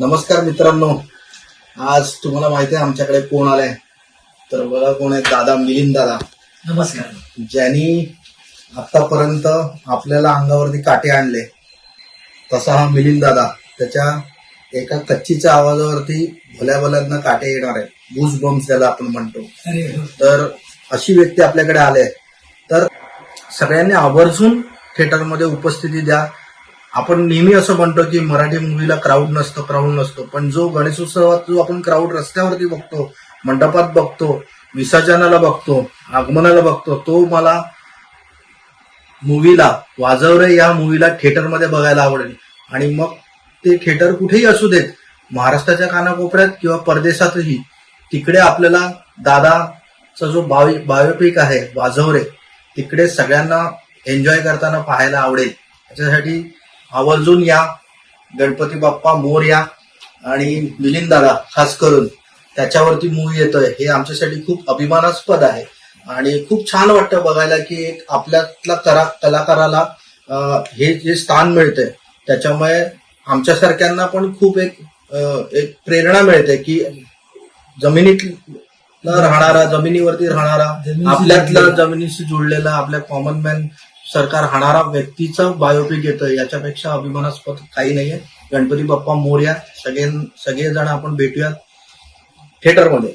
नमस्कार मित्रांनो, आज तुम्हाला माहिती आहे आमच्याकडे कोण आलाय. तर बघा कोण आहे, दादा, मिलिंद दादा. नमस्कार. ज्यांनी आतापर्यंत आपल्याला अंगावरती काटे आणले, तसा हा मिलिंद दादा. त्याच्या एका कच्चीच्या आवाजावरती भल्या भल्यांना काटे येणार आहे, बूज बम्स ज्याला आपण म्हणतो. अरे तर अशी व्यक्ती आपल्याकडे आले. तर सगळ्यांनी आवर्जून थिएटरमध्ये उपस्थिती द्या. आपण नेहमी असं म्हणतो की मराठी मूवीला क्राऊड नसतो, पण जो गणेशोत्सवात जो आपण क्राऊड रस्त्यावरती बघतो, मंडपात बघतो, विसर्जनाला बघतो, आगमनाला बघतो, तो मला मूवीला वाजवरे या मूवीला थिएटरमध्ये बघायला आवडेल. आणि मग ते थिएटर कुठेही असू देत, महाराष्ट्राच्या कानाकोपऱ्यात किंवा परदेशातही, तिकडे आपल्याला दादाचा जो बायोपिक आहे वाजवरे, तिकडे सगळ्यांना एन्जॉय करताना पाहायला आवडेल. त्याच्यासाठी आवर्जून या. गणपती बाप्पा मोरया. आणि मिलिंद दादा खास करून त्याच्यावरती मूवी येतोय, हे आमच्यासाठी खूप अभिमानास्पद आहे. आणि खूप छान वाटतं बघायला की एक आपल्यातला कलाकाराला हे जे स्थान मिळतंय, त्याच्यामुळे आमच्यासारख्यांना पण खूप एक प्रेरणा मिळते की जमिनीवरती राहणारा, आपल्यातला जमिनीशी जुळलेला, आपल्या कॉमन मॅन सारखा राहणारा व्यक्तीचा बायोपिक येतोय, याच्यापेक्षा अभिमानास्पद काही नाहीये. गणपती बाप्पा मोरया. सगळेजण आपण भेटूयात थिएटरमध्ये.